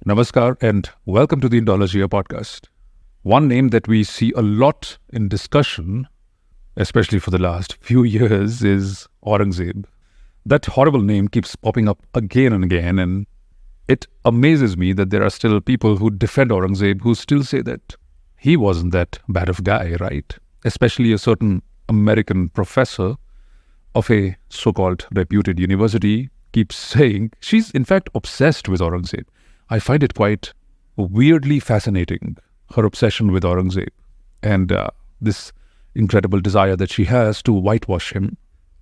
Namaskar and welcome to the Indologia podcast. One name that we see a lot in discussion, especially for the last few years, is Aurangzeb. That horrible name keeps popping up again and again, and it amazes me that there are still people who defend Aurangzeb who still say that he wasn't that bad of a guy, right? Especially a certain American professor of a so-called reputed university keeps saying she's in fact obsessed with Aurangzeb. I find it quite weirdly fascinating, her obsession with Aurangzeb and this incredible desire that she has to whitewash him.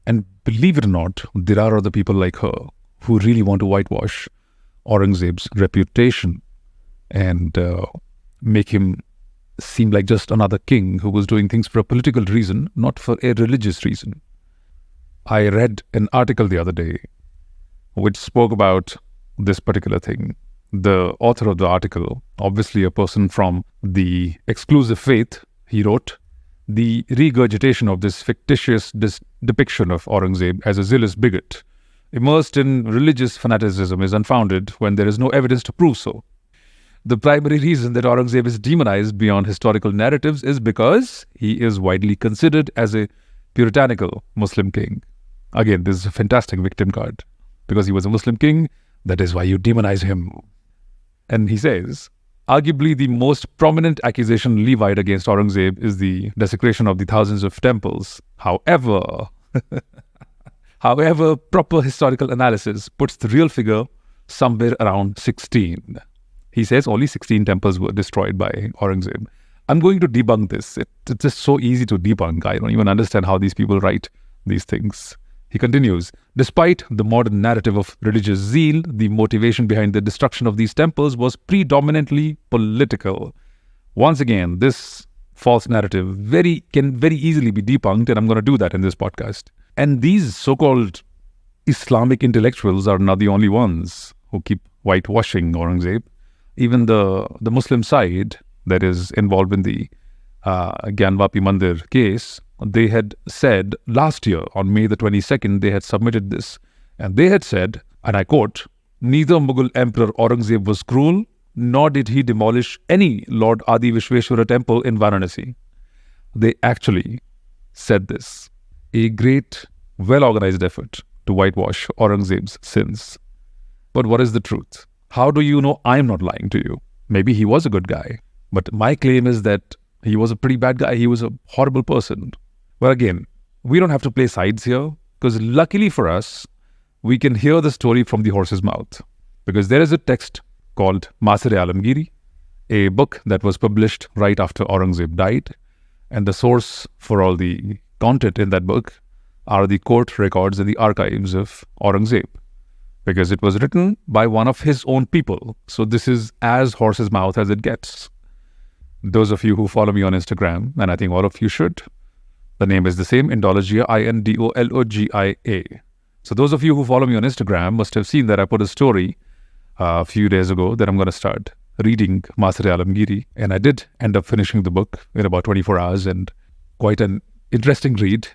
And believe it or not, there are other people like her who really want to whitewash Aurangzeb's reputation and make him seem like just another king who was doing things for a political reason, not for a religious reason. I read an article the other day which spoke about this particular thing. The author of the article, obviously a person from the exclusive faith, he wrote, the regurgitation of this fictitious depiction of Aurangzeb as a zealous bigot, immersed in religious fanaticism, is unfounded when there is no evidence to prove so. The primary reason that Aurangzeb is demonized beyond historical narratives is because he is widely considered as a puritanical Muslim king. Again, this is a fantastic victim card. Because he was a Muslim king, that is why you demonize him. And he says, arguably the most prominent accusation levied against Aurangzeb is the desecration of the thousands of temples. However, proper historical analysis puts the real figure somewhere around 16. He says only 16 temples were destroyed by Aurangzeb. I'm going to debunk this. It's just so easy to debunk. I don't even understand how these people write these things. He continues, despite the modern narrative of religious zeal, the motivation behind the destruction of these temples was predominantly political. Once again, this false narrative can very easily be debunked, and I'm going to do that in this podcast. And these so-called Islamic intellectuals are not the only ones who keep whitewashing Aurangzeb. Even the Muslim side that is involved in the Gyanvapi Mandir case, they had said last year on May the 22nd, they had submitted this. And they had said, and I quote, neither Mughal Emperor Aurangzeb was cruel, nor did he demolish any Lord Adi Vishweshwara temple in Varanasi. They actually said this. A great, well-organized effort to whitewash Aurangzeb's sins. But what is the truth? How do you know I'm not lying to you? Maybe he was a good guy. But my claim is that he was a pretty bad guy. He was a horrible person. But again, we don't have to play sides here, because luckily for us, we can hear the story from the horse's mouth. Because there is a text called Masir-e-Alamgiri, a book that was published right after Aurangzeb died. And the source for all the content in that book are the court records and the archives of Aurangzeb. Because it was written by one of his own people. So this is as horse's mouth as it gets. Those of you who follow me on Instagram, and I think all of you should, the name is the same, Indologia, Indologia. So those of you who follow me on Instagram must have seen that I put a story a few days ago that I'm going to start reading Masir-e-Alamgiri. And I did end up finishing the book in about 24 hours, and quite an interesting read.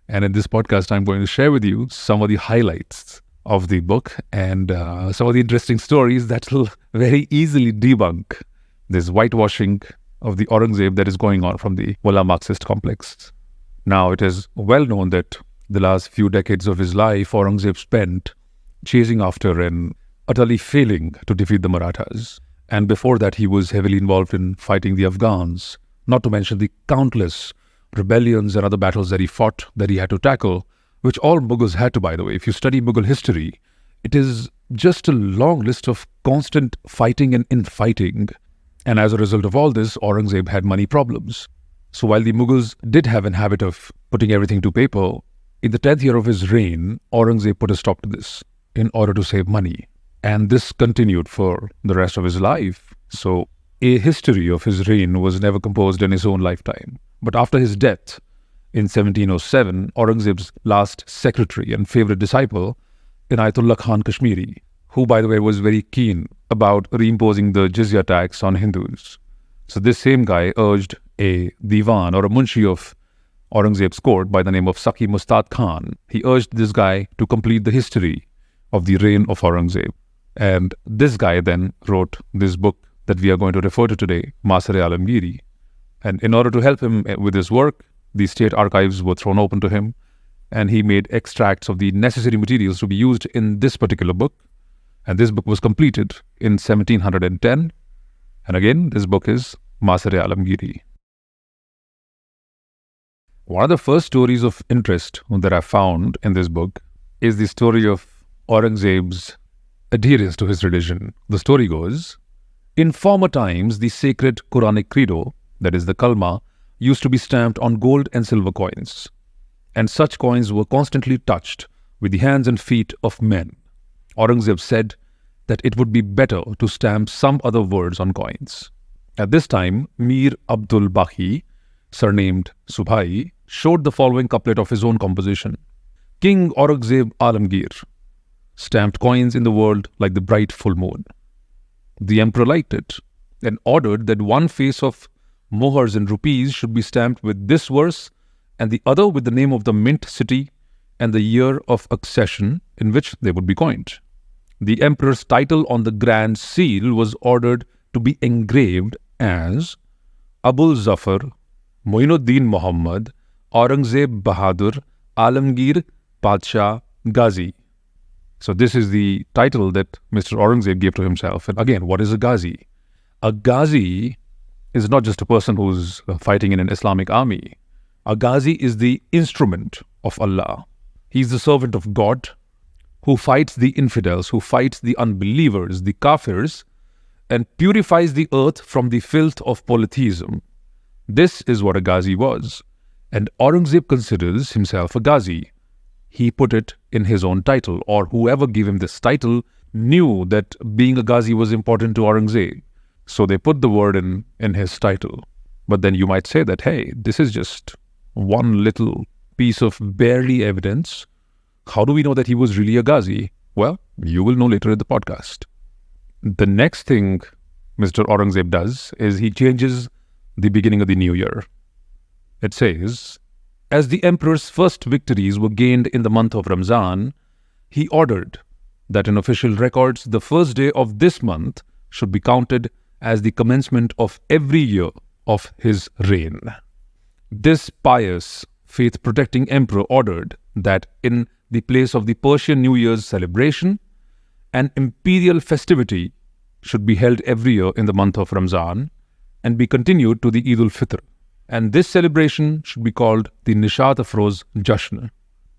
And in this podcast, I'm going to share with you some of the highlights of the book and some of the interesting stories that will very easily debunk this whitewashing of the Aurangzeb that is going on from the Mullah Marxist complex. Now, it is well known that the last few decades of his life, Aurangzeb spent chasing after and utterly failing to defeat the Marathas. And before that, he was heavily involved in fighting the Afghans, not to mention the countless rebellions and other battles that he fought, that he had to tackle, which all Mughals had to, by the way. If you study Mughal history, it is just a long list of constant fighting and infighting. And as a result of all this, Aurangzeb had money problems. So while the Mughals did have an habit of putting everything to paper, in the 10th year of his reign, Aurangzeb put a stop to this in order to save money. And this continued for the rest of his life. So a history of his reign was never composed in his own lifetime. But after his death in 1707, Aurangzeb's last secretary and favorite disciple, Inayatullah Khan Kashmiri, who by the way was very keen about reimposing the jizya tax on Hindus. So this same guy urged a diwan or a munshi of Aurangzeb's court by the name of Saki Mustad Khan. He urged this guy to complete the history of the reign of Aurangzeb. And this guy then wrote this book that we are going to refer to today, Masar-e-Alamgiri. And in order to help him with his work, the state archives were thrown open to him, and he made extracts of the necessary materials to be used in this particular book. And this book was completed in 1710. And again, this book is Masar-e-Alamgiri. One of the first stories of interest that I found in this book is the story of Aurangzeb's adherence to his religion. The story goes, in former times, the sacred Quranic credo, that is the Kalma, used to be stamped on gold and silver coins. And such coins were constantly touched with the hands and feet of men. Aurangzeb said that it would be better to stamp some other words on coins. At this time, Mir Abdul Baqi, surnamed Subhai, showed the following couplet of his own composition. King Aurangzeb Alamgir stamped coins in the world like the bright full moon. The emperor liked it and ordered that one face of mohars in rupees should be stamped with this verse and the other with the name of the mint city and the year of accession in which they would be coined. The emperor's title on the grand seal was ordered to be engraved as Abul Zafar Moinuddin Muhammad Aurangzeb Bahadur Alamgir Padshah Ghazi. So this is the title that Mr. Aurangzeb gave to himself. And again, what is a Ghazi? A Ghazi is not just a person who's fighting in an Islamic army. A Ghazi is the instrument of Allah. He's the servant of God who fights the infidels, who fights the unbelievers, the kafirs, and purifies the earth from the filth of polytheism. This is what a Ghazi was. And Aurangzeb considers himself a Ghazi. He put it in his own title, or whoever gave him this title knew that being a Ghazi was important to Aurangzeb. So they put the word in his title. But then you might say that, hey, this is just one little piece of barely evidence. How do we know that he was really a Ghazi? Well, you will know later in the podcast. The next thing Mr. Aurangzeb does is he changes the beginning of the new year. It says, as the emperor's first victories were gained in the month of Ramzan, he ordered that in official records the first day of this month should be counted as the commencement of every year of his reign. This pious, faith-protecting emperor ordered that in the place of the Persian New Year's celebration, an imperial festivity should be held every year in the month of Ramzan and be continued to the Eid al-Fitr. And this celebration should be called the Nishat-Afroz Jashn.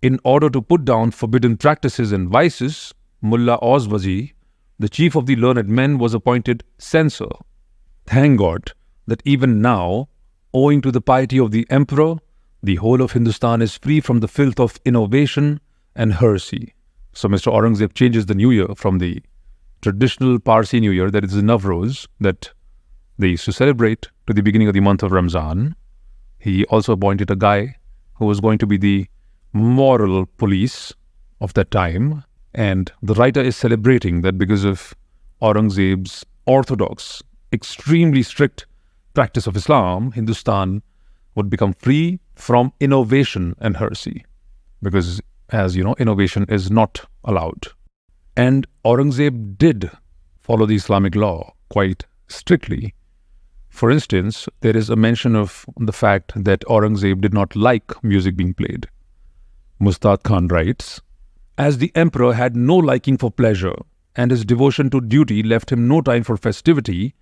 In order to put down forbidden practices and vices, Mullah Ozwazi, the chief of the learned men, was appointed censor. Thank God that even now, owing to the piety of the emperor, the whole of Hindustan is free from the filth of innovation and heresy. So Mr. Aurangzeb changes the new year from the traditional Parsi New Year, that is the Navroz, that they used to celebrate, to the beginning of the month of Ramzan. He also appointed a guy who was going to be the moral police of that time. And the writer is celebrating that because of Aurangzeb's orthodox, extremely strict practice of Islam, Hindustan would become free from innovation and heresy. Because, as you know, innovation is not allowed. And Aurangzeb did follow the Islamic law quite strictly. For instance, there is a mention of the fact that Aurangzeb did not like music being played. Mustad Khan writes, as the emperor had no liking for pleasure and his devotion to duty left him no time for festivity,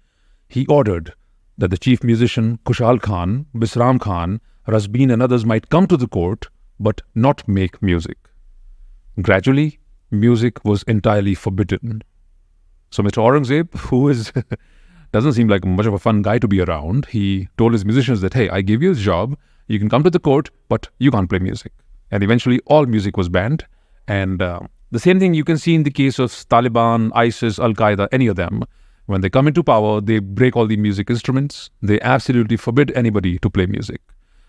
he ordered that the chief musician Kushal Khan, Bisram Khan, Rasbeen and others might come to the court but not make music. Gradually, music was entirely forbidden. So Mr. Aurangzeb, who doesn't seem like much of a fun guy to be around, he told his musicians that, hey, I gave you this job, you can come to the court, but you can't play music. And eventually all music was banned. And the same thing you can see in the case of Taliban, ISIS, Al-Qaeda, any of them. When they come into power, they break all the music instruments. They absolutely forbid anybody to play music.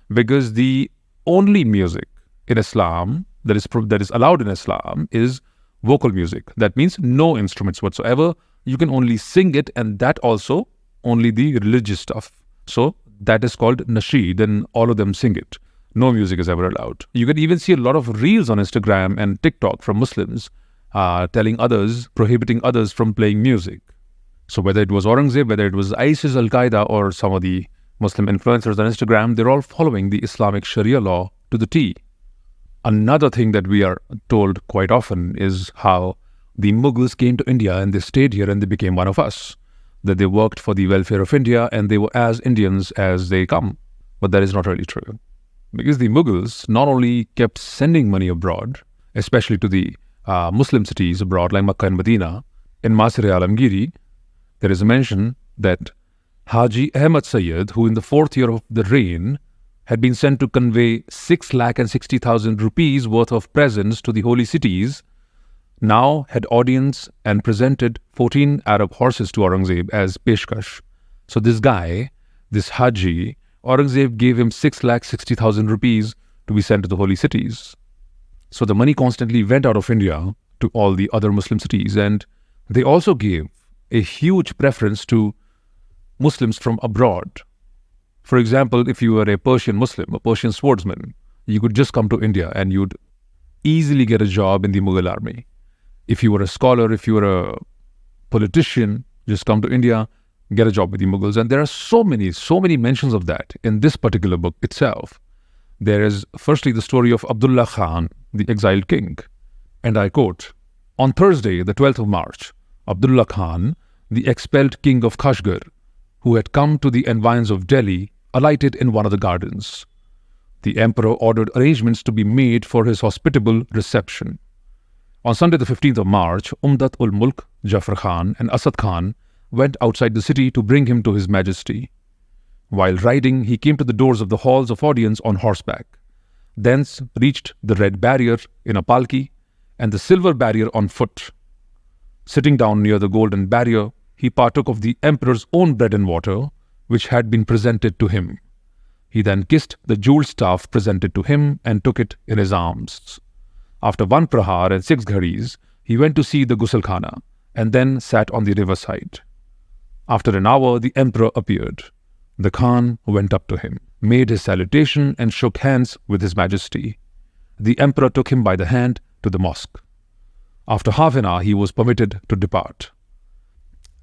Because the only music in Islam that is allowed in Islam is vocal music. That means no instruments whatsoever. You can only sing it, and that also only the religious stuff. So that is called nasheed, and all of them sing it. No music is ever allowed. You can even see a lot of reels on Instagram and TikTok from Muslims telling others, prohibiting others from playing music. So whether it was Aurangzeb, whether it was ISIS, Al-Qaeda, or some of the Muslim influencers on Instagram, they're all following the Islamic Sharia law to the T. Another thing that we are told quite often is how the Mughals came to India and they stayed here and they became one of us. That they worked for the welfare of India and they were as Indians as they come. But that is not really true. Because the Mughals not only kept sending money abroad, especially to the Muslim cities abroad like Makkah and Medina, in Masir-e-Alamgiri, there is a mention that Haji Ahmad Sayyid, who in the 4th year of the reign had been sent to convey 6,60,000 rupees worth of presents to the holy cities, now had audience and presented 14 Arab horses to Aurangzeb as peshkash. So this guy, this Haji, Aurangzeb gave him 6,60,000 rupees to be sent to the holy cities. So the money constantly went out of India to all the other Muslim cities, and they also gave a huge preference to Muslims from abroad. For example, if you were a Persian Muslim, a Persian swordsman, you could just come to India and you'd easily get a job in the Mughal army. If you were a scholar, if you were a politician, just come to India, get a job with the Mughals. And there are so many mentions of that in this particular book itself. There is firstly the story of Abdullah Khan, the exiled king. And I quote, "On Thursday, the 12th of March, Abdullah Khan, the expelled king of Kashgar, who had come to the environs of Delhi, alighted in one of the gardens. The emperor ordered arrangements to be made for his hospitable reception. On Sunday the 15th of March, Umdat-ul-Mulk, Jafar Khan and Asad Khan went outside the city to bring him to his majesty. While riding, he came to the doors of the halls of audience on horseback, thence reached the red barrier in a palki and the silver barrier on foot. Sitting down near the golden barrier, he partook of the emperor's own bread and water, which had been presented to him. He then kissed the jewelled staff presented to him and took it in his arms. After 1 prahar and 6 gharis, he went to see the Gusalkhana and then sat on the riverside. After an hour, the emperor appeared. The Khan went up to him, made his salutation and shook hands with his majesty. The emperor took him by the hand to the mosque. After half an hour, he was permitted to depart.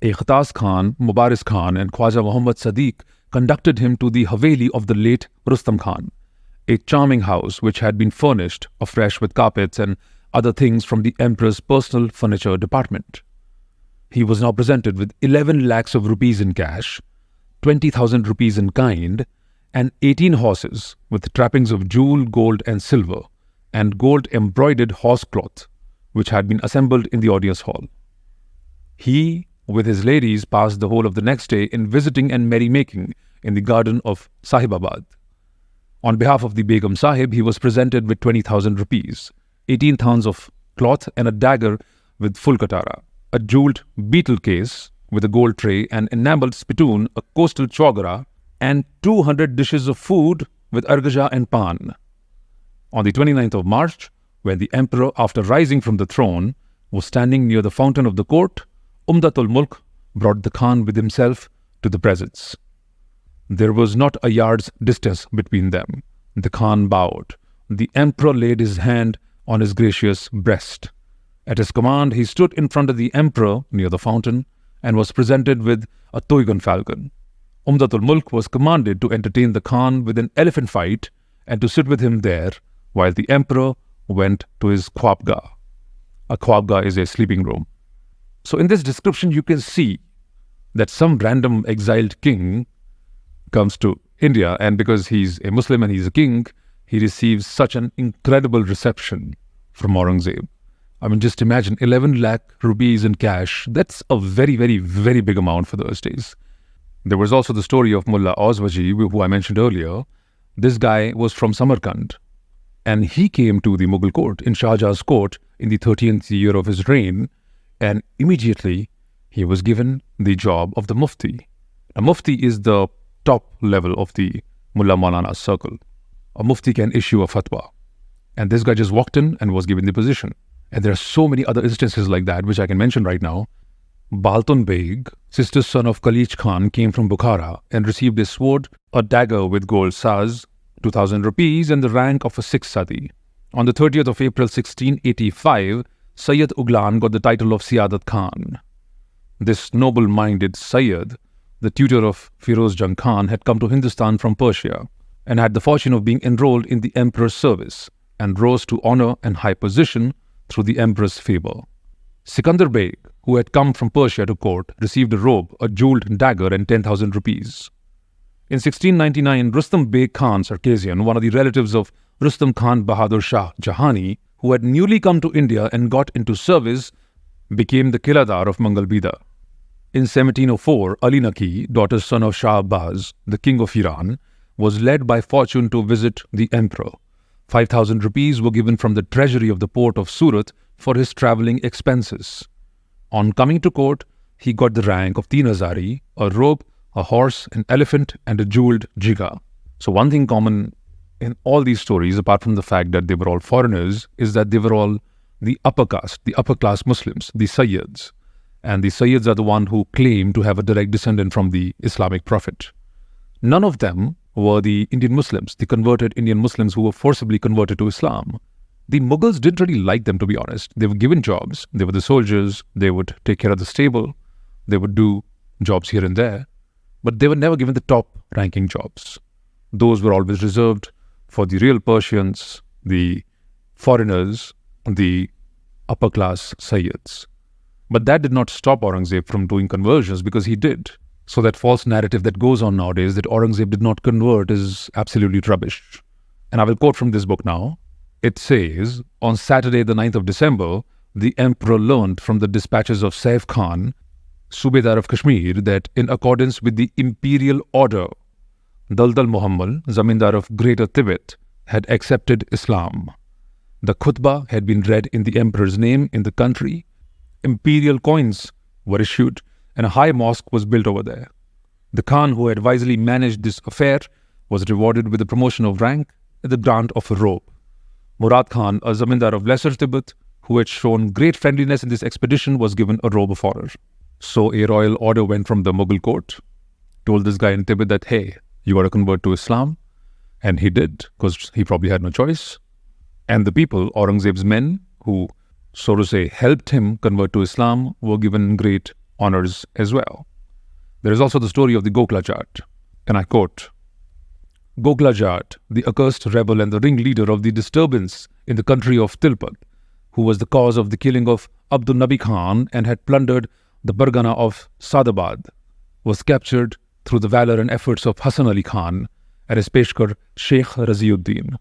Ikhtas Khan, Mubaris Khan and Khwaja Muhammad Sadiq conducted him to the Haveli of the late Rustam Khan, a charming house which had been furnished afresh with carpets and other things from the emperor's personal furniture department. He was now presented with 11 lakhs of rupees in cash, 20,000 rupees in kind, and 18 horses with trappings of jewel, gold and silver, and gold-embroidered horse cloth, which had been assembled in the audience hall. He, with his ladies, passed the whole of the next day in visiting and merrymaking in the garden of Sahibabad. On behalf of the Begum Sahib, he was presented with 20,000 rupees, 18 thorns of cloth and a dagger with full katara, a jewelled beetle case with a gold tray, an enamelled spittoon, a coastal chogara, and 200 dishes of food with argaja and pan. On the 29th of March, when the emperor, after rising from the throne, was standing near the fountain of the court, Umdat-ul-Mulk brought the Khan with himself to the presence. There was not a yard's distance between them. The Khan bowed. The emperor laid his hand on his gracious breast. At his command, he stood in front of the emperor near the fountain and was presented with a Toygun falcon. Umdat-ul-Mulk was commanded to entertain the Khan with an elephant fight and to sit with him there while the emperor went to his Khwabgah. A Khwabgah is a sleeping room. So in this description, you can see that some random exiled king comes to India, and because he's a Muslim and he's a king, he receives such an incredible reception from Aurangzeb. I mean, just imagine 11 lakh rupees in cash. That's a very, very, very big amount for those days. There was also the story of Mullah Ozwaji, who I mentioned earlier. This guy was from Samarkand, and he came to the Mughal court, in Shah Jahan's court, in the 13th year of his reign, and immediately he was given the job of the Mufti. A Mufti is the top level of the Mullah Maulana circle. A Mufti can issue a fatwa. And this guy just walked in and was given the position. And there are so many other instances like that, which I can mention right now. Baltun Beg, sister's son of Khalij Khan, came from Bukhara and received a sword, a dagger with gold saz, 2,000 rupees, and the rank of a Sikh Sadi. On the 30th of April 1685, Sayyid Uglan got the title of Siyadat Khan. This noble-minded Sayyid, the tutor of Firoz Jung Khan, had come to Hindustan from Persia and had the fortune of being enrolled in the emperor's service and rose to honor and high position through the emperor's favor. Sikandar Beg, who had come from Persia to court, received a robe, a jeweled dagger, and 10,000 rupees. In 1699, Rustam Beg Khan Sarkisian, one of the relatives of Rustam Khan Bahadur Shah Jahani, who had newly come to India and got into service, became the Kiladar of Mangalbida. In 1704, Ali Naqi, daughter's son of Shah Abbas, the king of Iran, was led by fortune to visit the emperor. 5,000 rupees were given from the treasury of the port of Surat for his travelling expenses. On coming to court, he got the rank of Teen Hazari, a robe, a horse, an elephant, and a jeweled jiga. So one thing common in all these stories, apart from the fact that they were all foreigners, is that they were all the upper caste, the upper class Muslims, the Sayyids. And the Sayyids are the one who claim to have a direct descendant from the Islamic prophet. None of them were the Indian Muslims, the converted Indian Muslims who were forcibly converted to Islam. The Mughals didn't really like them, to be honest. They were given jobs. They were the soldiers. They would take care of the stable. They would do jobs here and there. But they were never given the top-ranking jobs. Those were always reserved for the real Persians, the foreigners, the upper-class Sayyids. But that did not stop Aurangzeb from doing conversions, because he did. So that false narrative that goes on nowadays that Aurangzeb did not convert is absolutely rubbish. And I will quote from this book now. It says, on Saturday the 9th of December, the emperor learned from the dispatches of Saif Khan, Subedar of Kashmir, that in accordance with the imperial order, Daldal Muhammad, Zamindar of Greater Tibet, had accepted Islam. The khutbah had been read in the emperor's name in the country. Imperial coins were issued and a high mosque was built over there. The Khan, who had wisely managed this affair, was rewarded with the promotion of rank and the grant of a robe. Murad Khan, a Zamindar of Lesser Tibet, who had shown great friendliness in this expedition, was given a robe of honor. So a royal order went from the Mughal court, told this guy in Tibet that, hey, you got to convert to Islam. And he did, because he probably had no choice. And the people, Aurangzeb's men, who, so to say, helped him convert to Islam, were given great honors as well. There is also the story of the Gokla Jat, and I quote, Gokla Jat, the accursed rebel and the ringleader of the disturbance in the country of Tilpak, who was the cause of the killing of Abdul Nabi Khan and had plundered the Bargana of Sadabad, was captured through the valor and efforts of Hassan Ali Khan and his Peshkar Sheikh Raziuddin.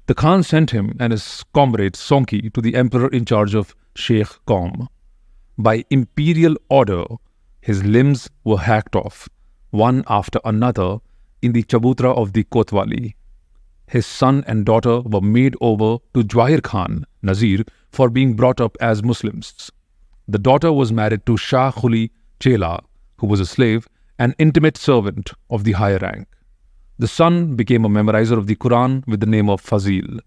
The Khan sent him and his comrade Sonki to the emperor in charge of Sheikh Qaum. By imperial order, his limbs were hacked off, one after another, in the Chabutra of the Kotwali. His son and daughter were made over to Jawahir Khan, Nazir, for being brought up as Muslims. The daughter was married to Shah Khuli Chela, who was a slave, an intimate servant of the higher rank. The son became a memorizer of the Quran with the name of Fazil.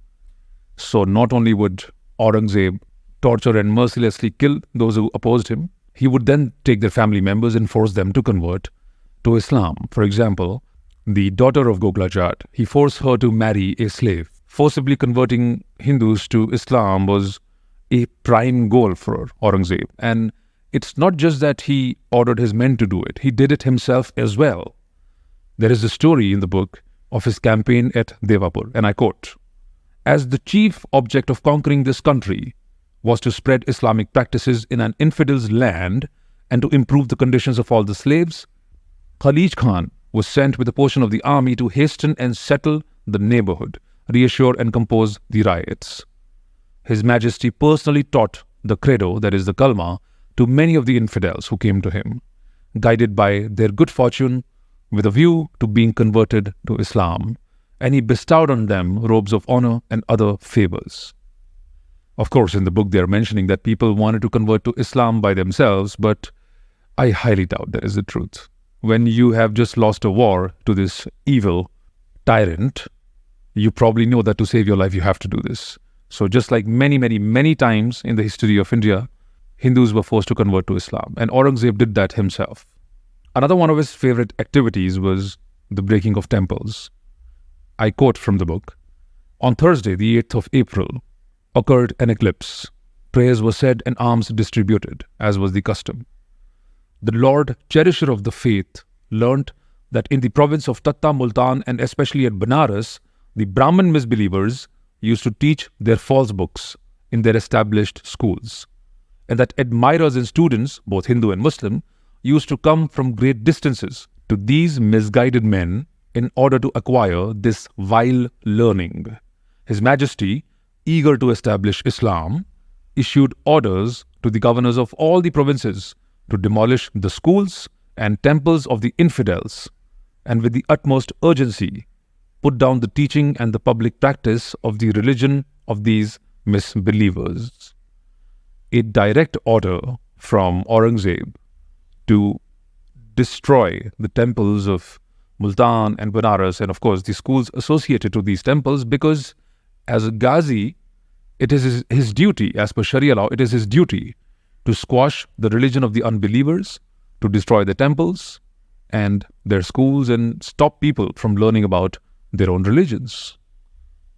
So not only would Aurangzeb torture and mercilessly kill those who opposed him, he would then take their family members and force them to convert to Islam. For example, the daughter of Gokla Jat, he forced her to marry a slave. Forcibly converting Hindus to Islam was a prime goal for Aurangzeb. And it's not just that he ordered his men to do it, he did it himself as well. There is a story in the book of his campaign at Devapur, and I quote, as the chief object of conquering this country was to spread Islamic practices in an infidel's land and to improve the conditions of all the slaves, Khalij Khan was sent with a portion of the army to hasten and settle the neighborhood, reassure and compose the riots. His Majesty personally taught the credo, that is the kalma, to many of the infidels who came to him, guided by their good fortune with a view to being converted to Islam, and he bestowed on them robes of honor and other favors. Of course, in the book they are mentioning that people wanted to convert to Islam by themselves, but I highly doubt that is the truth. When you have just lost a war to this evil tyrant, you probably know that to save your life you have to do this. So just like many times in the history of India, Hindus were forced to convert to Islam, and Aurangzeb did that himself. Another one of his favorite activities was the breaking of temples. I quote from the book, on Thursday, the 8th of April, occurred an eclipse, Prayers were said and alms distributed, as was the custom. The Lord, cherisher of the faith, learnt that in the province of Tatta, Multan, and especially at Banaras, the Brahmin misbelievers used to teach their false books in their established schools, and that admirers and students, both Hindu and Muslim, used to come from great distances to these misguided men in order to acquire this vile learning. His Majesty, eager to establish Islam, issued orders to the governors of all the provinces to demolish the schools and temples of the infidels, and with the utmost urgency put down the teaching and the public practice of the religion of these misbelievers. A direct order from Aurangzeb to destroy the temples of Multan and Banaras, and of course the schools associated to these temples, because as a Ghazi, it is his duty, as per Sharia law, it is his duty to squash the religion of the unbelievers, to destroy the temples and their schools and stop people from learning about their own religions.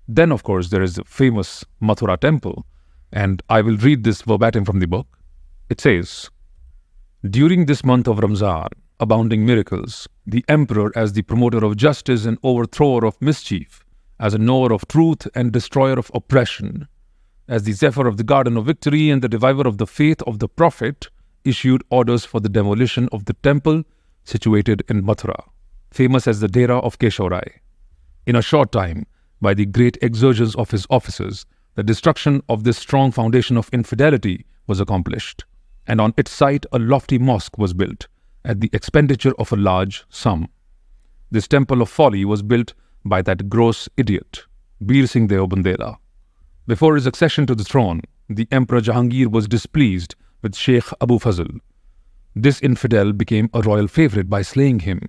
Then, of course, there is the famous Mathura temple, and I will read this verbatim from the book. It says, "During this month of Ramzan, abounding miracles, the emperor, as the promoter of justice and overthrower of mischief, as a knower of truth and destroyer of oppression, as the zephyr of the garden of victory and the reviver of the faith of the prophet, issued orders for the demolition of the temple situated in Mathura, famous as the Dera of Keshav. In a short time, by the great exertions of his officers, the destruction of this strong foundation of infidelity was accomplished, and on its site a lofty mosque was built, at the expenditure of a large sum. This temple of folly was built by that gross idiot, Bir Singh Deo Bundela. Before his accession to the throne, the Emperor Jahangir was displeased with Sheikh Abu Fazl. This infidel became a royal favorite by slaying him,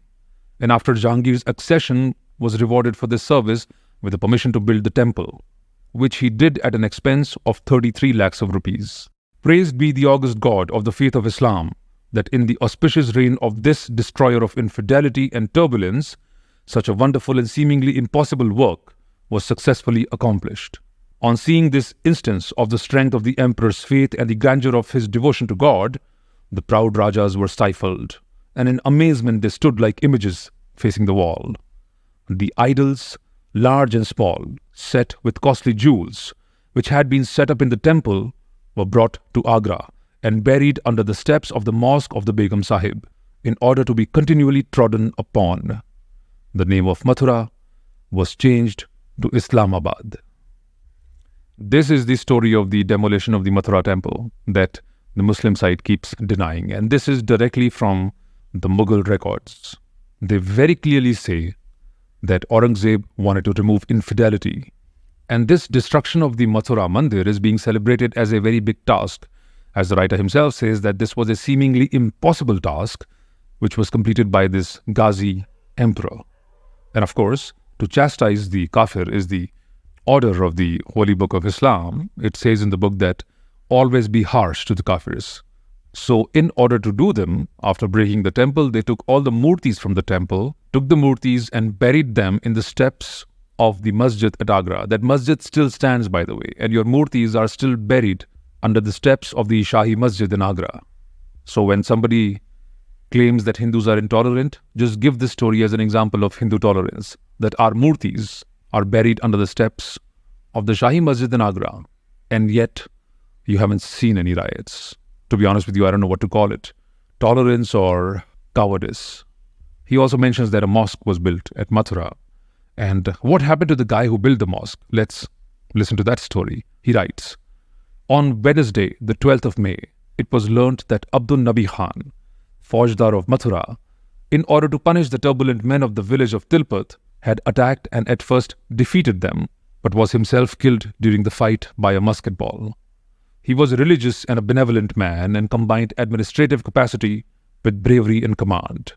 and after Jahangir's accession was rewarded for this service with a permission to build the temple, which he did at an expense of 33 lakhs of rupees. Praised be the august God of the faith of Islam, that in the auspicious reign of this destroyer of infidelity and turbulence, such a wonderful and seemingly impossible work was successfully accomplished. On seeing this instance of the strength of the emperor's faith and the grandeur of his devotion to God, the proud Rajas were stifled, and in amazement they stood like images facing the wall. The idols, large and small, set with costly jewels, which had been set up in the temple, were brought to Agra and buried under the steps of the mosque of the Begum Sahib, in order to be continually trodden upon. The name of Mathura was changed to Islamabad. This is the story of the demolition of the Mathura temple that the Muslim side keeps denying, and this is directly from the Mughal records. They very clearly say that Aurangzeb wanted to remove infidelity, and this destruction of the Mathura Mandir is being celebrated as a very big task, as the writer himself says that this was a seemingly impossible task which was completed by this Ghazi emperor. And of course, to chastise the kafir is the order of the Holy Book of Islam. It says in the book that always be harsh to the kafirs. So in order to do them, after breaking the temple, they took all the murtis from the temple, took the murtis and buried them in the steps of the masjid at Agra. That masjid still stands, by the way, and your murtis are still buried under the steps of the Shahi Masjid in Agra. So when somebody claims that Hindus are intolerant, just give this story as an example of Hindu tolerance, that our murtis are buried under the steps of the Shahi Masjid in Agra, and yet you haven't seen any riots. To be honest with you, I don't know what to call it, tolerance or cowardice. He also mentions that a mosque was built at Mathura. And what happened to the guy who built the mosque? Let's listen to that story. He writes, "On Wednesday, the 12th of May, it was learnt that Abdul Nabi Khan, Faujdar of Mathura, in order to punish the turbulent men of the village of Tilpat, had attacked and at first defeated them, but was himself killed during the fight by a musket ball. He was a religious and a benevolent man and combined administrative capacity with bravery and command.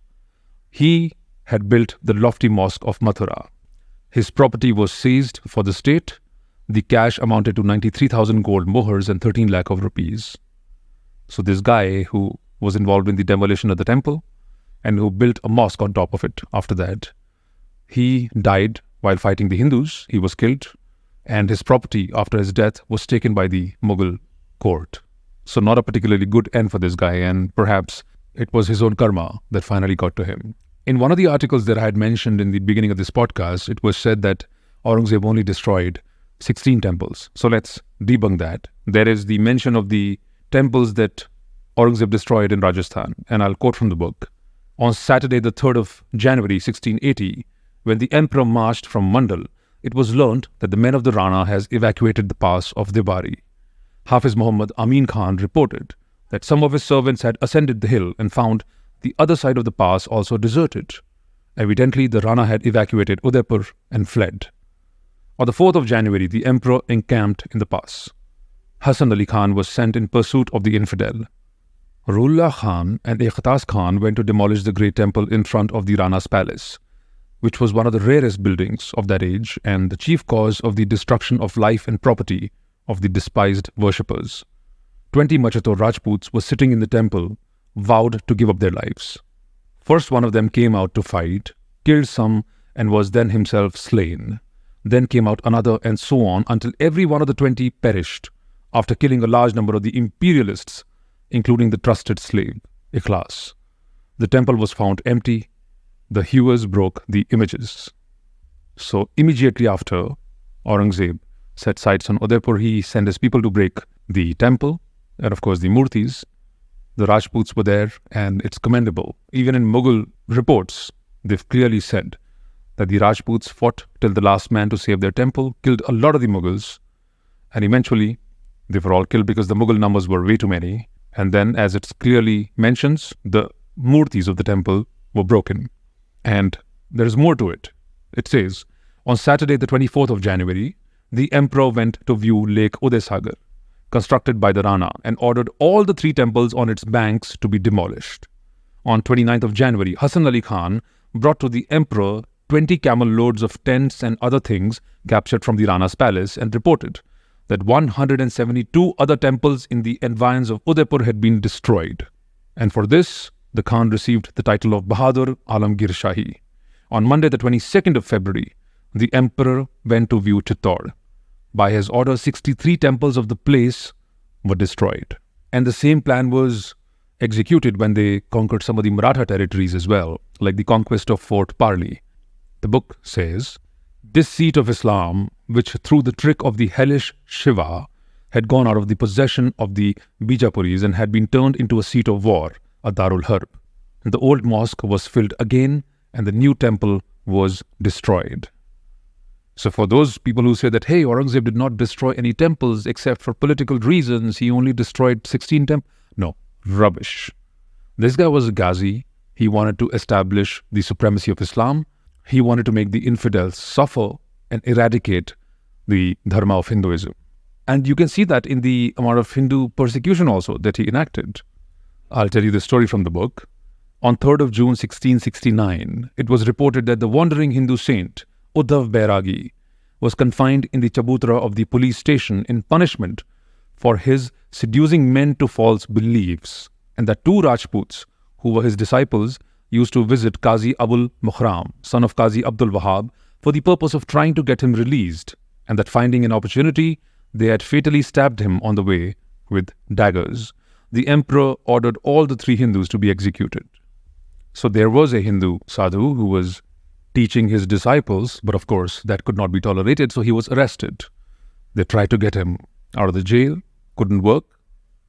He had built the lofty mosque of Mathura. His property was seized for the state. The cash amounted to 93,000 gold mohurs and 13 lakh of rupees. So this guy who was involved in the demolition of the temple and who built a mosque on top of it after that, he died while fighting the Hindus. He was killed, and his property after his death was taken by the Mughal court. So not a particularly good end for this guy, and perhaps it was his own karma that finally got to him. In one of the articles that I had mentioned in the beginning of this podcast, it was said that Aurangzeb only destroyed 16 temples. So let's debunk that. There is the mention of the temples that Aurangzeb destroyed in Rajasthan, and I'll quote from the book. On Saturday, the 3rd of January 1680, when the emperor marched from Mandal, it was learnt that the men of the Rana has evacuated the pass of Dibari. Hafiz Muhammad Amin Khan reported that some of his servants had ascended the hill and found the other side of the pass also deserted. Evidently, the Rana had evacuated Udaipur and fled. On the 4th of January, the emperor encamped in the pass. Hassan Ali Khan was sent in pursuit of the infidel. Ruullah Khan and Iqtas Khan went to demolish the great temple in front of the Rana's palace, which was one of the rarest buildings of that age and the chief cause of the destruction of life and property of the despised worshippers. 20 Machator Rajputs were sitting in the temple, vowed to give up their lives. First one of them came out to fight, killed some, and was then himself slain. Then came out another, and so on, until every one of the 20 perished, after killing a large number of the imperialists, including the trusted slave, Ikhlas. The temple was found empty. The hewers broke the images. So immediately after Aurangzeb set sights on Udaipur, he sent his people to break the temple, and of course the murtis. The Rajputs were there, and it's commendable. Even in Mughal reports, they've clearly said that the Rajputs fought till the last man to save their temple, killed a lot of the Mughals, and eventually they were all killed because the Mughal numbers were way too many. And then, as it clearly mentions, the murtis of the temple were broken. And there is more to it. It says, on Saturday the 24th of January, the emperor went to view Lake Udaysagar, constructed by the Rana, and ordered all the 3 temples on its banks to be demolished. On 29th of January, Hassan Ali Khan brought to the emperor 20 camel loads of tents and other things captured from the Rana's palace and reported that 172 other temples in the environs of Udaipur had been destroyed. And for this, the Khan received the title of Bahadur Alamgir Shahi. On Monday, the 22nd of February, the emperor went to view Chittor. By his order, 63 temples of the place were destroyed. And the same plan was executed when they conquered some of the Maratha territories as well, like the conquest of Fort Parli. The book says, this seat of Islam, which through the trick of the hellish Shiva, had gone out of the possession of the Bijapuris and had been turned into a seat of war, a Darul Harb. The old mosque was filled again, and the new temple was destroyed. So for those people who say that, hey, Aurangzeb did not destroy any temples except for political reasons, he only destroyed 16 temples. No, rubbish. This guy was a Ghazi. He wanted to establish the supremacy of Islam. He wanted to make the infidels suffer and eradicate the dharma of Hinduism. And you can see that in the amount of Hindu persecution also that he enacted. I'll tell you the story from the book. On 3rd of June 1669, it was reported that the wandering Hindu saint, Uddhav Bairagi, was confined in the Chabutra of the police station in punishment for his seducing men to false beliefs, and that 2 Rajputs, who were his disciples, used to visit Qazi Abul Mukhram, son of Qazi Abdul Wahab, for the purpose of trying to get him released, and that finding an opportunity, they had fatally stabbed him on the way with daggers. The emperor ordered all the 3 Hindus to be executed. So there was a Hindu sadhu who was teaching his disciples, but of course that could not be tolerated, so he was arrested. They tried to get him out of the jail, couldn't work,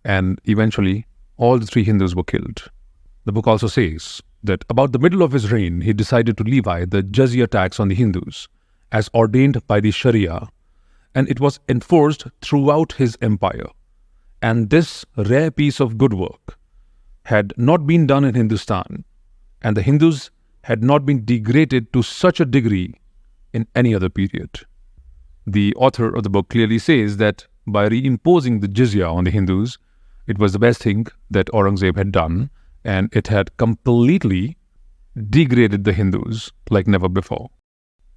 and eventually all the 3 Hindus were killed. The book also says that about the middle of his reign, he decided to levy the jizya tax on the Hindus, as ordained by the Sharia, and it was enforced throughout his empire. And this rare piece of good work had not been done in Hindustan, and the Hindus had not been degraded to such a degree in any other period. The author of the book clearly says that by reimposing the jizya on the Hindus, it was the best thing that Aurangzeb had done, and it had completely degraded the Hindus like never before.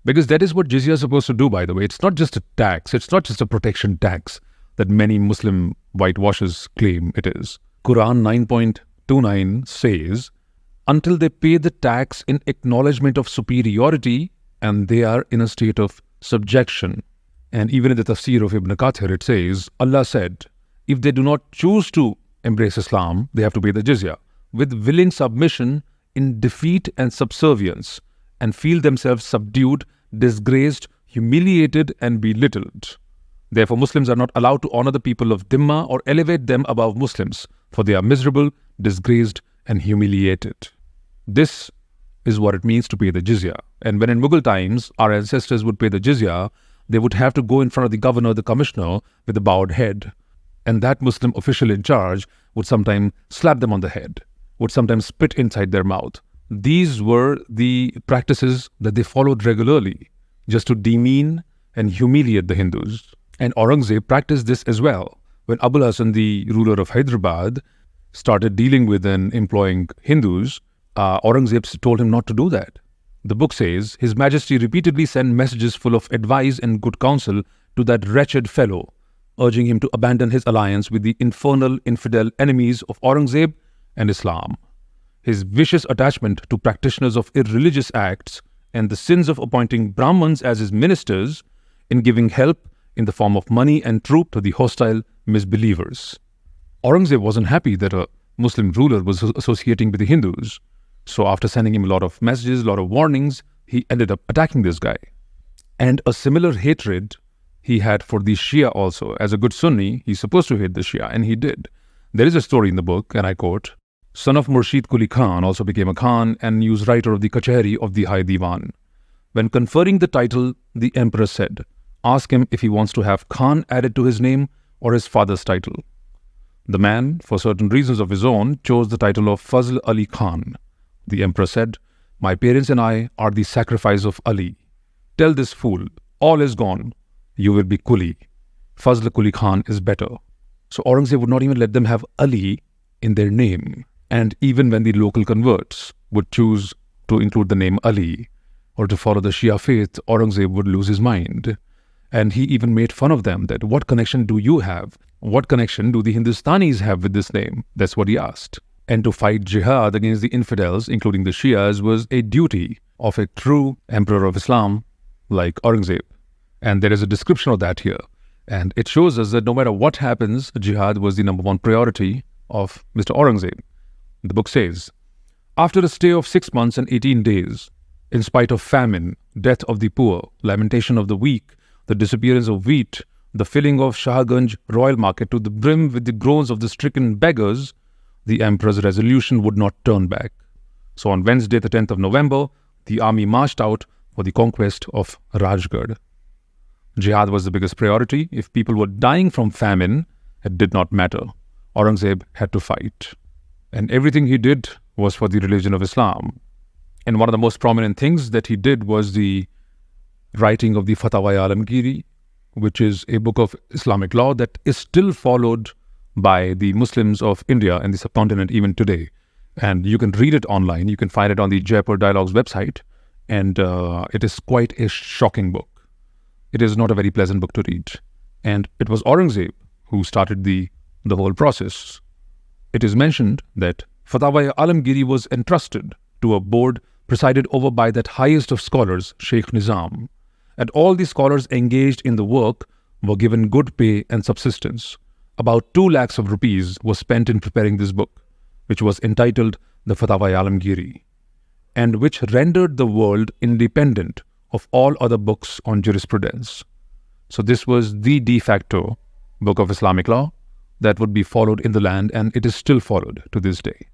Because that is what jizya is supposed to do, by the way. It's not just a tax, it's not just a protection tax that many Muslim whitewashers claim it is. Quran 9.29 says, until they pay the tax in acknowledgement of superiority and they are in a state of subjection. And even in the tafsir of Ibn Kathir, it says, Allah said, If they do not choose to embrace Islam, they have to pay the jizya with willing submission in defeat and subservience, and feel themselves subdued, disgraced, humiliated, and belittled. Therefore, Muslims are not allowed to honor the people of Dhimma or elevate them above Muslims, for they are miserable, disgraced, and humiliated. This is what it means to pay the jizya. And when in Mughal times, our ancestors would pay the jizya, they would have to go in front of the governor, the commissioner, with a bowed head. And that Muslim official in charge would sometimes slap them on the head, would sometimes spit inside their mouth. These were the practices that they followed regularly, just to demean and humiliate the Hindus. And Aurangzeb practiced this as well. When Abul Hasan, the ruler of Hyderabad, started dealing with and employing Hindus, Aurangzeb told him not to do that. The book says, His Majesty repeatedly sent messages full of advice and good counsel to that wretched fellow, urging him to abandon his alliance with the infernal infidel enemies of Aurangzeb and Islam. His vicious attachment to practitioners of irreligious acts and the sins of appointing Brahmins as his ministers in giving help in the form of money and troop to the hostile misbelievers. Aurangzeb wasn't happy that a Muslim ruler was associating with the Hindus. So after sending him a lot of messages, a lot of warnings, he ended up attacking this guy. And a similar hatred he had for the Shia also. As a good Sunni, he's supposed to hate the Shia, and he did. There is a story in the book, and I quote, Son of Murshid Quli Khan also became a Khan and news writer of the Kachehri of the High Diwan. When conferring the title, the emperor said, Ask him if he wants to have Khan added to his name or his father's title. The man, for certain reasons of his own, chose the title of Fazl Ali Khan. The emperor said, My parents and I are the sacrifice of Ali. Tell this fool, all is gone. You will be Quli. Fazl Quli Khan is better. So Aurangzeb would not even let them have Ali in their name. And even when the local converts would choose to include the name Ali or to follow the Shia faith, Aurangzeb would lose his mind. And he even made fun of them that, what connection do you have? What connection do the Hindustanis have with this name? That's what he asked. And to fight jihad against the infidels, including the Shias, was a duty of a true emperor of Islam like Aurangzeb. And there is a description of that here. And it shows us that no matter what happens, jihad was the number one priority of Mr. Aurangzeb. The book says, After a stay of 6 months and 18 days, in spite of famine, death of the poor, lamentation of the weak, the disappearance of wheat, the filling of Shahganj royal market to the brim with the groans of the stricken beggars, the emperor's resolution would not turn back. So on Wednesday, the 10th of November, the army marched out for the conquest of Rajgarh. Jihad was the biggest priority. If people were dying from famine, it did not matter. Aurangzeb had to fight. And everything he did was for the religion of Islam. And one of the most prominent things that he did was the writing of the Fatwa-e-Alamgiri, which is a book of Islamic law that is still followed by the Muslims of India and the subcontinent even today. And you can read it online. You can find it on the Jaipur Dialogues website. And it is quite a shocking book. It is not a very pleasant book to read. And it was Aurangzeb who started the whole process. It is mentioned that Fatwa-e-Alamgiri was entrusted to a board presided over by that highest of scholars, Sheikh Nizam. And all the scholars engaged in the work were given good pay and subsistence. About 2 lakhs of rupees was spent in preparing this book, which was entitled the Fatwa-e-Alamgiri, and which rendered the world independent of all other books on jurisprudence. So this was the de facto book of Islamic law that would be followed in the land, and it is still followed to this day.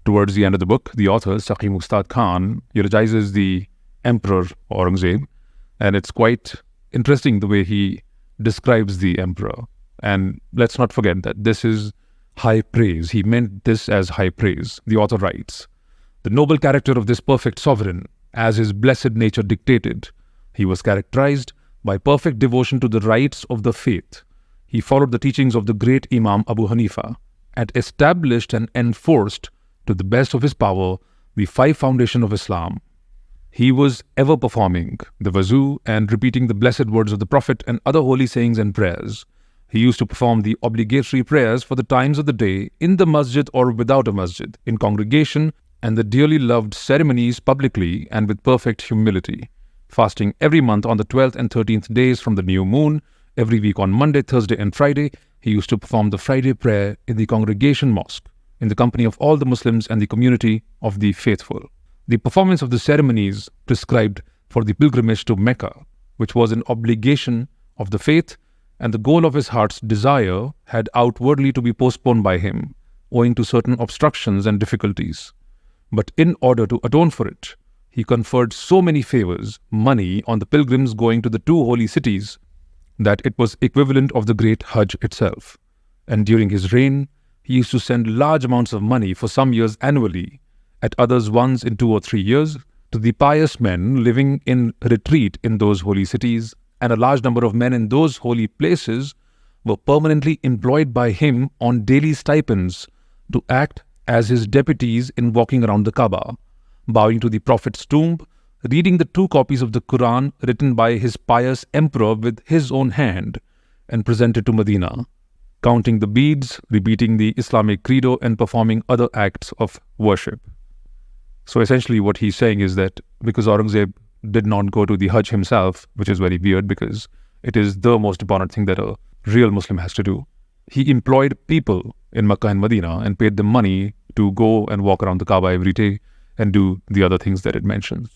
Towards the end of the book, the author, Saqi Mustad Khan, eulogizes the emperor Aurangzeb, and it's quite interesting the way he describes the emperor. And let's not forget that this is high praise. He meant this as high praise. The author writes, The noble character of this perfect sovereign, as his blessed nature dictated, he was characterized by perfect devotion to the rites of the faith. He followed the teachings of the great Imam Abu Hanifa and established and enforced to the best of his power the 5 foundations of Islam. He was ever performing the wuzu and repeating the blessed words of the Prophet and other holy sayings and prayers. He used to perform the obligatory prayers for the times of the day in the masjid or without a masjid, in congregation, and the dearly loved ceremonies publicly and with perfect humility. Fasting every month on the 12th and 13th days from the new moon, every week on Monday, Thursday and Friday, He used to perform the Friday prayer in the congregation mosque in the company of all the Muslims and the community of the faithful. The performance of the ceremonies prescribed for the pilgrimage to Mecca, which was an obligation of the faith and the goal of his heart's desire, had outwardly to be postponed by him, owing to certain obstructions and difficulties. But in order to atone for it, he conferred so many favors, money, on the pilgrims going to the two holy cities that it was equivalent of the great Hajj itself. And during his reign, he used to send large amounts of money for some years annually, at others once in 2 or 3 years, to the pious men living in retreat in those holy cities, and a large number of men in those holy places were permanently employed by him on daily stipends to act as his deputies in walking around the Kaaba, bowing to the Prophet's tomb, reading the 2 copies of the Quran written by his pious emperor with his own hand and presented to Medina, counting the beads, repeating the Islamic credo, and performing other acts of worship. So essentially what he's saying is that because Aurangzeb did not go to the Hajj himself, which is very weird because it is the most important thing that a real Muslim has to do, he employed people in Makkah and Medina and paid them money to go and walk around the Kaaba every day and do the other things that it mentions.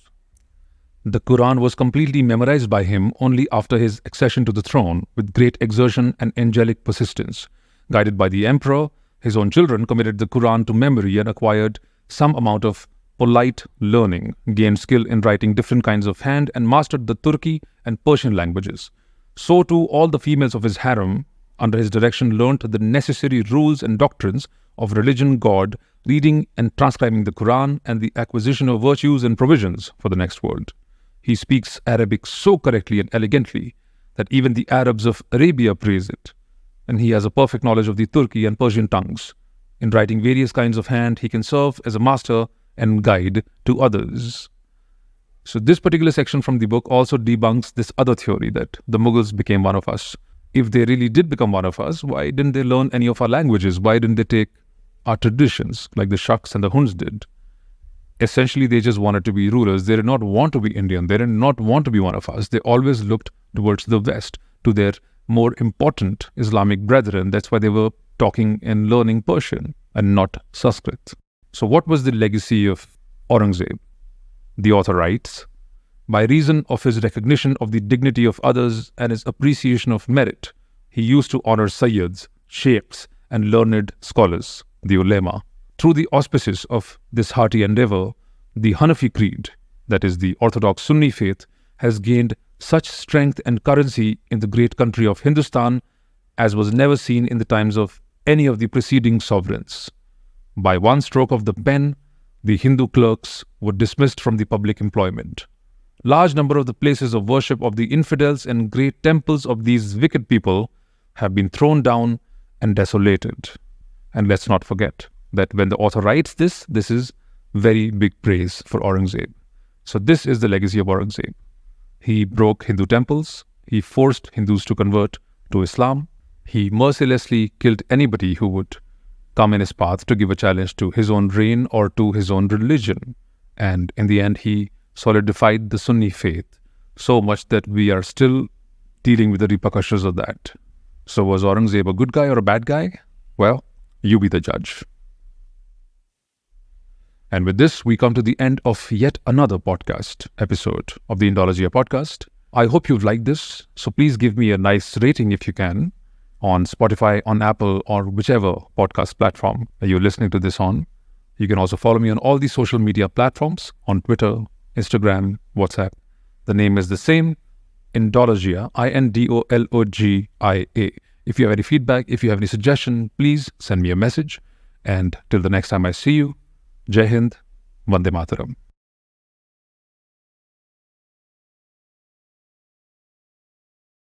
The Quran was completely memorized by him only after his accession to the throne, with great exertion and angelic persistence. Guided by the emperor, his own children committed the Quran to memory and acquired some amount of polite learning, gained skill in writing different kinds of hand, and mastered the Turki and Persian languages. So too all the females of his harem, under his direction, learnt the necessary rules and doctrines of religion, God, reading and transcribing the Quran, and the acquisition of virtues and provisions for the next world. He speaks Arabic so correctly and elegantly that even the Arabs of Arabia praise it, and he has a perfect knowledge of the Turki and Persian tongues. In writing various kinds of hand, he can serve as a master and guide to others. So this particular section from the book also debunks this other theory that the Mughals became one of us. If they really did become one of us, why didn't they learn any of our languages? Why didn't they take our traditions like the Shaks and the Huns did? Essentially, they just wanted to be rulers. They did not want to be Indian. They did not want to be one of us. They always looked towards the West, to their more important Islamic brethren. That's why they were talking and learning Persian and not Sanskrit. So what was the legacy of Aurangzeb? The author writes, by reason of his recognition of the dignity of others and his appreciation of merit, he used to honor Sayyids, Sheikhs, and learned scholars, the ulema. Through the auspices of this hearty endeavor, the Hanafi creed, that is the Orthodox Sunni faith, has gained such strength and currency in the great country of Hindustan as was never seen in the times of any of the preceding sovereigns. By one stroke of the pen, the Hindu clerks were dismissed from the public employment. Large number of the places of worship of the infidels and great temples of these wicked people have been thrown down and desolated. And let's not forget that when the author writes this is very big praise for Aurangzeb. So this is the legacy of Aurangzeb. He broke Hindu temples. He forced Hindus to convert to Islam. He mercilessly killed anybody who would come in his path to give a challenge to his own reign or to his own religion. And in the end, he solidified the Sunni faith so much that we are still dealing with the repercussions of that. So was Aurangzeb a good guy or a bad guy? Well, you be the judge. And with this, we come to the end of yet another podcast episode of the Indologia podcast. I hope you've liked this, so please give me a nice rating if you can on Spotify, on Apple, or whichever podcast platform you're listening to this on. You can also follow me on all the social media platforms, on Twitter, Instagram, WhatsApp. The name is the same, Indologia, Indologia. If you have any feedback, if you have any suggestion, please send me a message. And till the next time I see you, Jai Hind, Vande Mataram.